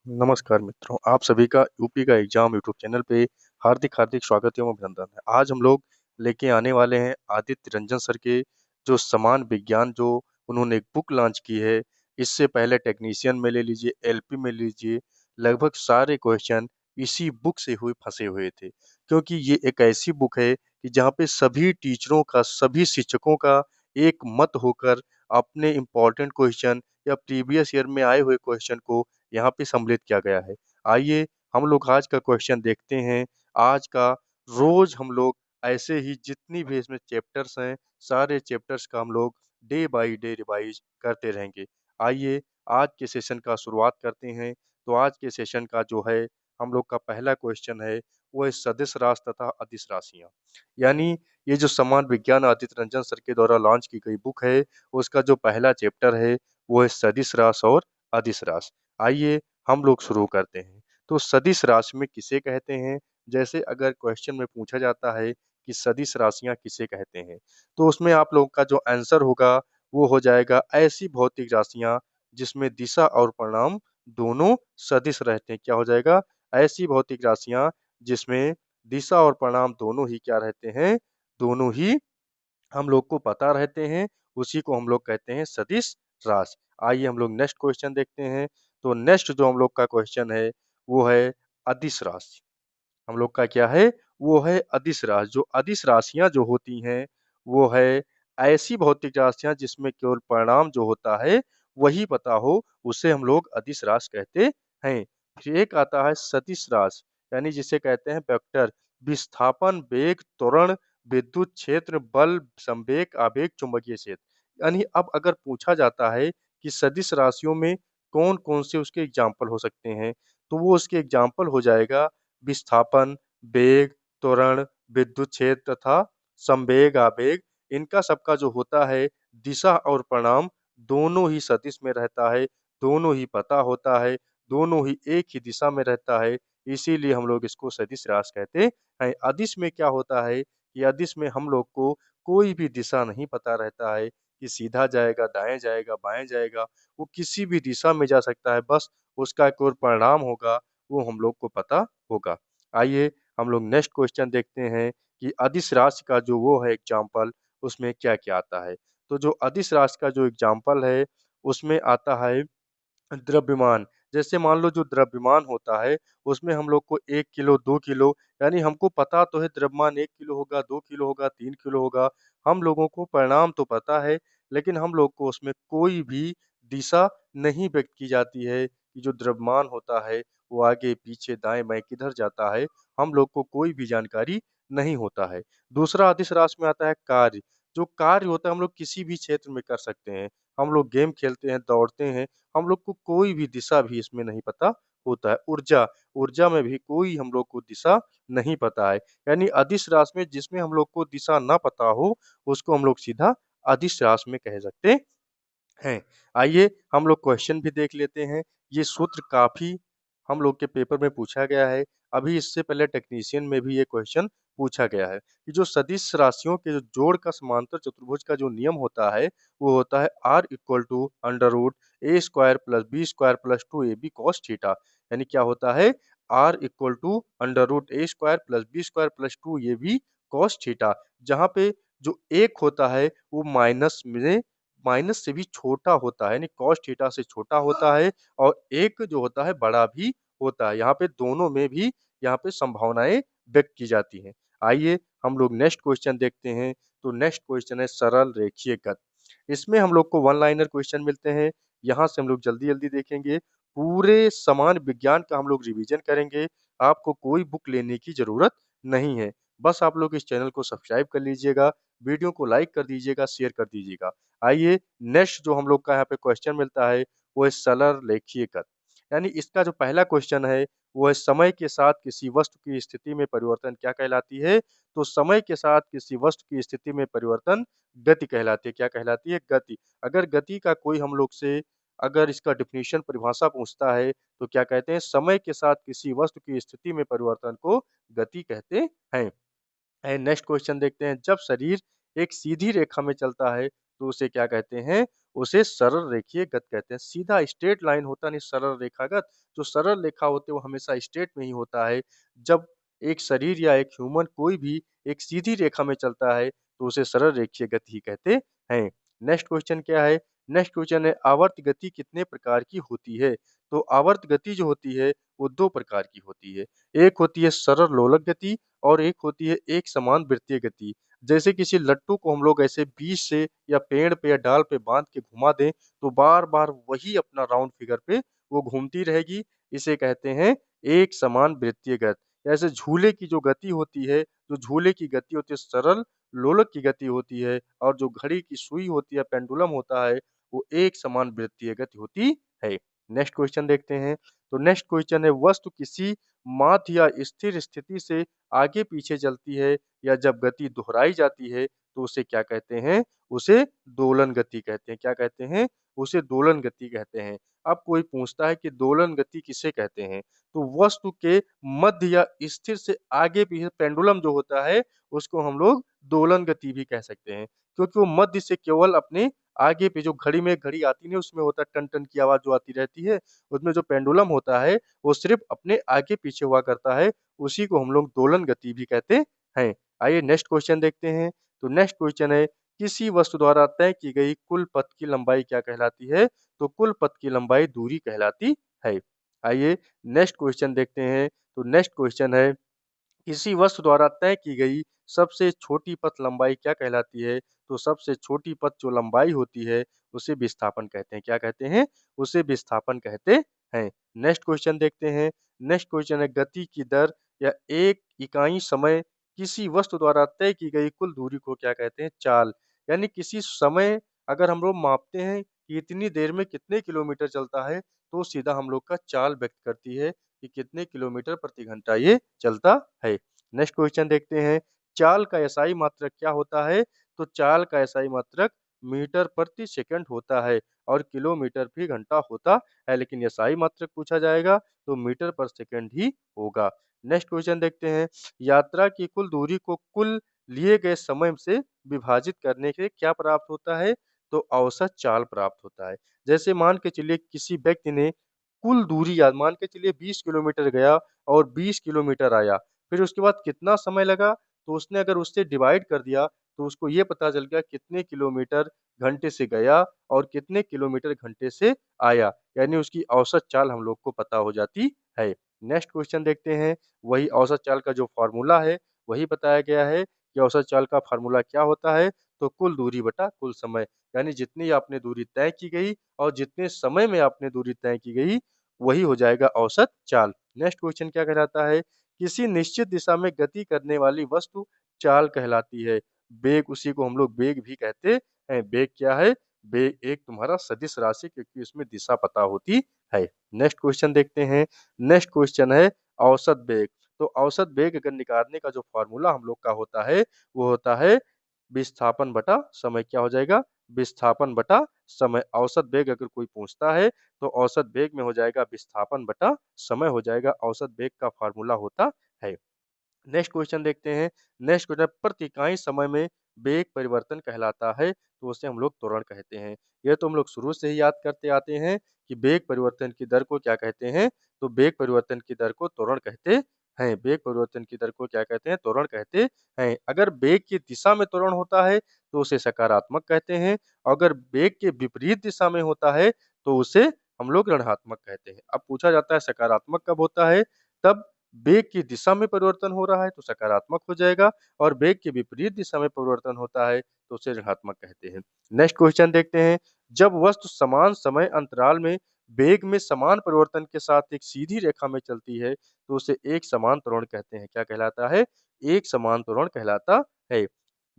नमस्कार मित्रों, आप सभी का यूपी का एग्जाम यूट्यूब चैनल पे हार्दिक-हार्दिक स्वागत एवं अभिनंदन है। आज हम लोग लेके आने वाले हैं आदित्य रंजन सर के जो समान विज्ञान जो उन्होंने एक बुक लॉन्च की है। इससे पहले टेक्नीशियन में ले लीजिए, एलपी में लीजिए, लगभग सारे क्वेश्चन इसी बुक से हुए फँसे हुए थे। क्योंकि ये एक ऐसी बुक है कि जहाँ पे सभी टीचरों का, सभी शिक्षकों का एक मत होकर अपने इम्पोर्टेंट क्वेश्चन या प्रीवियस ईयर में आए हुए क्वेश्चन को यहाँ पे सम्मिलित किया गया है। आइए हम लोग आज का क्वेश्चन देखते हैं। आज का रोज़ हम लोग ऐसे ही जितनी भी इसमें चैप्टर्स हैं, सारे चैप्टर्स का हम लोग डे बाय डे रिवाइज़ करते रहेंगे। आइए आज के सेशन का शुरुआत करते हैं। तो आज के सेशन का जो है हम लोग का पहला क्वेश्चन है, वो है सदिश राशि तथा अदिश राशियाँ। यानी ये जो समान विज्ञान आदित्य रंजन सर के द्वारा लॉन्च की गई बुक है, उसका जो पहला चैप्टर है, वो है सदिश राशि और अदिश राशि। आइए हम लोग शुरू करते हैं। तो सदिश राशि में किसे कहते हैं? जैसे अगर क्वेश्चन में पूछा जाता है कि सदिश राशियाँ किसे कहते हैं? तो उसमें आप लोगों का जो आंसर होगा वो हो जाएगा ऐसी भौतिक राशियाँ जिसमें दिशा और परिणाम दोनों सदिश रहते हैं। क्या हो जाएगा? ऐसी भौतिक राशियाँ जिसमें दिशा और परिणाम दोनों ही क्या रहते हैं? दोनों ही हम लोग को पता रहते हैं, उसी को हम लोग कहते हैं सदिश राशि। आइए हम लोग नेक्स्ट क्वेश्चन देखते हैं। तो नेक्स्ट जो हम लोग का क्वेश्चन है, वो है अदिश राशि। हम लोग का क्या है? वो है अदिश राशि। जो अदिश राशियाँ जो होती हैं, वो है ऐसी भौतिक राशियाँ जिसमें केवल परिणाम जो होता है, वही पता हो, उसे हम लोग अदिश राशि कहते हैं। फिर एक आता है सदिश राशि, यानी जिसे कहते हैं वेक्टर। विस्थापन, वेग, त्वरण, विद्युत क्षेत्र, बल, संवेग, आवेग, चुंबकीय क्षेत्र। यानी अब अगर पूछा जाता है कि सदिश राशियों में कौन-कौन से उसके एग्ज़ाम्पल हो सकते हैं, तो वो उसके एग्ज़ाम्पल हो जाएगा विस्थापन, वेग, त्वरण, विद्युत क्षेत्र तथा संवेग, आवेग। इनका सबका जो होता है दिशा और परिणाम दोनों ही सदिश में रहता है, दोनों ही पता होता है, दोनों ही एक ही दिशा में रहता है, इसीलिए हम लोग इसको सदिश राशि कहते हैं। अदिश में क्या होता है कि अदिश में हम लोग को कोई भी दिशा नहीं पता रहता है कि सीधा जाएगा, दाएँ जाएगा, बाएँ जाएगा, वो किसी भी दिशा में जा सकता है, बस उसका केवल परिणाम होगा, वो हम लोग को पता होगा। आइए हम लोग नेक्स्ट क्वेश्चन देखते हैं कि अदिश राशि का जो वो है एग्ज़ाम्पल, उसमें क्या-क्या आता है। तो जो अदिश राशि का जो एग्ज़ाम्पल है, उसमें आता है द्रव्यमान। जैसे मान लो जो द्रव्यमान होता है, उसमें हम लोग को 1 किलो, 2 किलो यानी हमको पता तो है द्रव्यमान 1 किलो होगा, 2 किलो होगा, 3 किलो होगा। हम लोगों को परिणाम तो पता है, लेकिन हम लोग को उसमें कोई भी दिशा नहीं व्यक्त की जाती है कि जो द्रव्यमान होता है, वो आगे, पीछे, दाएँ-बाएँ किधर जाता है, हम लोग को कोई भी जानकारी नहीं होता है। दूसरा अदिश राशि में आता है कार्य। जो कार्य होता है हम लोग किसी भी क्षेत्र में कर सकते हैं। हम लोग गेम खेलते हैं, दौड़ते हैं, हम लोग को कोई भी दिशा भी इसमें नहीं पता होता है। ऊर्जा, ऊर्जा में भी कोई हम लोग को दिशा नहीं पता है। यानी अदिश राशि में जिसमें हम लोग को दिशा ना पता हो, उसको हम लोग सीधा अदिश राशि में कह सकते हैं। आइए हम लोग क्वेश्चन भी देख लेते हैं। ये सूत्र काफ़ी हम लोग के पेपर में पूछा गया है। अभी इससे पहले टेक्नीशियन में भी ये क्वेश्चन पूछा गया है कि जो सदिश राशियों के जो जोड़ का समांतर चतुर्भुज का जो नियम होता है, वो होता है R equal to under root A square plus B square plus 2ab cos theta. यानी क्या होता है? R equal to under root A square plus B square plus 2ab cos theta. जहाँ पे जो एक होता है, वो माइनस से भी छोटा होता है, यानी कॉस थीटा से छोटा होता है और एक जो होता है बड़ा भी होता है। यहाँ पे दोनों में भी यहाँ पे संभावनाएँ व्यक्त की जाती हैं। आइए हम लोग नेक्स्ट क्वेश्चन देखते हैं। तो नेक्स्ट क्वेश्चन है सरल रेखीय गत। इसमें हम लोग को वन लाइनर क्वेश्चन मिलते हैं। यहाँ से हम लोग जल्दी-जल्दी देखेंगे। पूरे समान विज्ञान का हम लोग रिवीजन करेंगे। आपको कोई बुक लेने की ज़रूरत नहीं है। बस आप लोग इस चैनल को सब्सक्राइब कर लीजिएगा, वीडियो को लाइक कर दीजिएगा, शेयर कर दीजिएगा। आइए नेक्स्ट जो हम लोग का यहाँ पे क्वेश्चन मिलता है, वो है सरल रेखीय गत। यानी इसका जो पहला क्वेश्चन है, वो है समय के साथ किसी वस्तु की स्थिति में परिवर्तन क्या कहलाती है? तो समय के साथ किसी वस्तु की स्थिति में परिवर्तन गति कहलाती है। क्या कहलाती है? गति। अगर गति का कोई हम लोग से अगर इसका डेफिनिशन परिभाषा पूछता है, तो क्या कहते हैं? समय के साथ किसी वस्तु की स्थिति में परिवर्तन को गति कहते हैं। नेक्स्ट क्वेश्चन देखते हैं। जब शरीर एक सीधी रेखा में चलता है, तो उसे क्या कहते हैं? उसे सरल रेखीय गति कहते हैं। सीधा स्ट्रेट लाइन होता नहीं सरल रेखागत, जो सरल रेखा होते हैं वो हमेशा स्ट्रेट में ही होता है। जब एक शरीर या एक ह्यूमन कोई भी एक सीधी रेखा में चलता है, तो उसे सरल रेखीय गति ही कहते हैं। नेक्स्ट क्वेश्चन क्या है? नेक्स्ट क्वेश्चन है आवर्त गति कितने प्रकार की होती है? तो आवर्त गति जो होती है वो 2 प्रकार की होती है। एक होती है सरल लोलक गति और एक होती है एक समान वृत्तीय गति। जैसे किसी लट्टू को हम लोग ऐसे बीच से या पेड़ पे या डाल पे बाँध के घुमा दें, तो बार-बार वही अपना राउंड फिगर पे वो घूमती रहेगी। इसे कहते हैं एक समान वृत्तीय गति। ऐसे झूले की जो गति होती है, जो झूले की गति होती है सरल लोलक की गति होती है और जो घड़ी की सुई होती है, पेंडुलम होता है, वो एक समान वृत्तीय गति होती है। नेक्स्ट क्वेश्चन देखते हैं। तो नेक्स्ट क्वेश्चन है वस्तु किसी माध्य या स्थिर स्थिति से आगे-पीछे चलती है या जब गति दोहराई जाती है तो उसे क्या कहते हैं? उसे दोलन गति कहते हैं। क्या कहते हैं? उसे दोलन गति कहते हैं। अब कोई पूछता है कि दोलन गति किसे कहते हैं? तो वस्तु के मध्य या स्थिर से आगे-पीछे पेंडुलम जो होता है उसको हम लोग दोलन गति भी कह सकते हैं। क्योंकि वो मध्य से केवल अपने आगे पे जो घड़ी में घड़ी आती नहीं उसमें होता है टन-टन की आवाज़ जो आती रहती है, उसमें जो पेंडुलम होता है वो सिर्फ़ अपने आगे-पीछे हुआ करता है, उसी को हम लोग दोलन गति भी कहते हैं। आइए नेक्स्ट क्वेश्चन देखते हैं। तो नेक्स्ट क्वेश्चन है किसी वस्तु द्वारा तय की गई कुल पथ की लंबाई क्या कहलाती है? तो कुल पथ की लंबाई दूरी कहलाती है। आइए नेक्स्ट क्वेश्चन देखते हैं। तो नेक्स्ट क्वेश्चन है किसी वस्तु द्वारा तय की गई सबसे छोटी पथ लंबाई क्या कहलाती है? तो सबसे छोटी पथ जो लंबाई होती है, उसे विस्थापन कहते हैं। क्या कहते हैं? उसे विस्थापन कहते हैं। नेक्स्ट क्वेश्चन देखते हैं। नेक्स्ट क्वेश्चन है गति की दर या एक इकाई समय किसी वस्तु द्वारा तय की गई कुल दूरी को क्या कहते हैं? चाल। यानी किसी समय अगर हम लोग मापते हैं कि इतनी देर में कितने किलोमीटर चलता है, तो सीधा हम लोग का चाल व्यक्त करती है कि कितने किलोमीटर प्रति घंटा ये चलता है। नेक्स्ट क्वेश्चन देखते हैं, चाल का एसआई मात्रक क्या होता है? तो चाल का एसआई मात्रक मीटर प्रति सेकंड होता है और किलोमीटर फी घंटा होता है, लेकिन एसआई मात्रक पूछा जाएगा तो मीटर पर सेकंड ही होगा। नेक्स्ट क्वेश्चन देखते हैं, यात्रा की कुल दूरी को कुल लिए गए समय से विभाजित करने से क्या प्राप्त होता है? तो औसत चाल प्राप्त होता है। जैसे मान के चलिए किसी व्यक्ति ने कुल दूरी याद मान के चलिए 20 किलोमीटर गया और 20 किलोमीटर आया। फिर उसके बाद कितना समय लगा? तो उसने अगर उससे डिवाइड कर दिया, तो उसको ये पता चल गया कितने किलोमीटर घंटे से गया और कितने किलोमीटर घंटे से आया। यानी उसकी औसत चाल हम लोग को पता हो जाती है। नेक्स्ट क्वेश्चन देखते हैं, वही औसत चाल का जो फ़ॉर्मूला है, वही बताया गया है कि औसत चाल का फ़ॉर्मूला क्या होता है? तो कुल दूरी बटा कुल समय। यानी जितनी आपने दूरी तय की गई और जितने समय में आपने दूरी तय की गई, वही हो जाएगा औसत चाल। नेक्स्ट क्वेश्चन क्या कहलाता है? किसी निश्चित दिशा में गति करने वाली वस्तु चाल कहलाती है। वेग उसी को हम लोग वेग भी कहते हैं। वेग क्या है? वेग एक तुम्हारा सदिश राशि क्योंकि उसमें दिशा पता होती है। नेक्स्ट क्वेश्चन देखते हैं। नेक्स्ट क्वेश्चन है औसत वेग। तो औसत वेग अगर निकालने का जो फ़ॉर्मूला हम लोग का होता है, वो होता है विस्थापन बटा समय। क्या हो जाएगा? विस्थापन बटा समय। औसत वेग अगर कोई पूछता है तो औसत वेग में हो जाएगा विस्थापन बटा समय हो जाएगा, औसत वेग का फ़ॉर्मूला होता है। नेक्स्ट क्वेश्चन देखते हैं। नेक्स्ट क्वेश्चन प्रति इकाई समय में वेग परिवर्तन कहलाता है, तो उसे हम लोग त्वरण कहते हैं। यह तो हम लोग शुरू से ही याद करते आते हैं कि वेग परिवर्तन की दर को क्या कहते हैं? तो वेग परिवर्तन की दर को त्वरण कहते हैं। वेग परिवर्तन की दर को क्या कहते हैं? त्वरण कहते हैं। अगर वेग की दिशा में त्वरण होता है, तो उसे सकारात्मक कहते हैं। अगर वेग के विपरीत दिशा में होता है, तो उसे हम लोग ऋणात्मक कहते हैं। अब पूछा जाता है सकारात्मक कब होता है? तब वेग की दिशा में परिवर्तन हो रहा है तो सकारात्मक हो जाएगा और वेग के विपरीत दिशा में परिवर्तन होता है तो उसे ऋणात्मक कहते हैं। नेक्स्ट क्वेश्चन देखते हैं, जब वस्तु समान समय अंतराल में वेग में समान परिवर्तन के साथ एक सीधी रेखा में चलती है तो उसे एक समान त्वरण कहते हैं। क्या कहलाता है? एक समान त्वरण कहलाता है।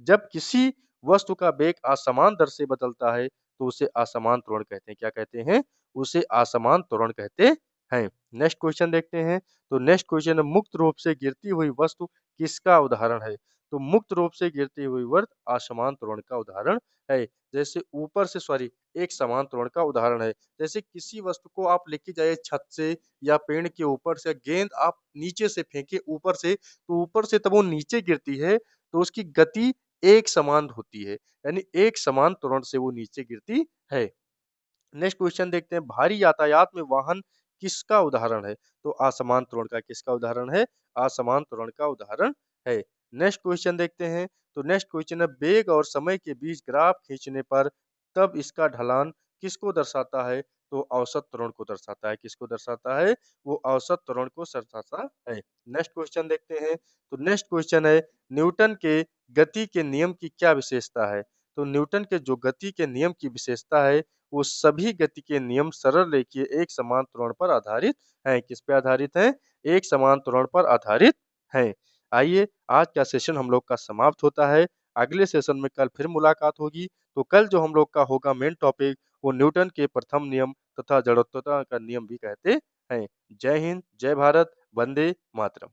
जब किसी वस्तु का वेग असमान दर से बदलता है तो उसे असमान त्वरण कहते हैं। क्या कहते हैं? उसे असमान त्वरण कहते हैं। नेक्स्ट क्वेश्चन देखते हैं। तो नेक्स्ट क्वेश्चन है मुक्त रूप से गिरती हुई वस्तु किसका उदाहरण है? तो मुक्त रूप से गिरती हुई वस्तु असमान त्वरण का उदाहरण है। जैसे ऊपर से सॉरी एक समान त्वरण का उदाहरण है। जैसे किसी वस्तु को आप लेके जाइए छत से या पेड़ के ऊपर से, गेंद आप नीचे से फेंके ऊपर से, तो ऊपर से तब वो नीचे गिरती है तो उसकी गति एक समान होती है, यानी एक समान त्वरण से वो नीचे गिरती है। नेक्स्ट क्वेश्चन देखते हैं, भारी यातायात में वाहन किसका उदाहरण है? तो असमान त्वरण का किसका उदाहरण है? असमान त्वरण का उदाहरण है। नेक्स्ट क्वेश्चन देखते हैं, तो नेक्स्ट क्वेश्चन है, वेग और समय के बीच ग्राफ खींचने पर तब इसका ढलान किसको दर्शाता है? तो औसत त्वरण को दर्शाता है। किसको दर्शाता है? वो औसत त्वरण को दर्शाता है। नेक्स्ट क्वेश्चन देखते हैं, तो नेक्स्ट क्वेश्चन है, न्यूटन के गति के नियम की क्या विशेषता है? तो न्यूटन के जो गति के नियम की विशेषता है, वो सभी गति के नियम सरल रेखीय एक समान त्वरण पर आधारित हैं। किस पे आधारित हैं? एक समान त्वरण पर आधारित हैं। आइए, आज का सेशन हम लोग का समाप्त होता है। अगले सेशन में कल फिर मुलाकात होगी। तो कल जो हम लोग का होगा मेन टॉपिक, वो न्यूटन के प्रथम नियम तथा जड़त्वता का नियम भी कहते हैं। जय हिंद, जय भारत, वंदे मातरम।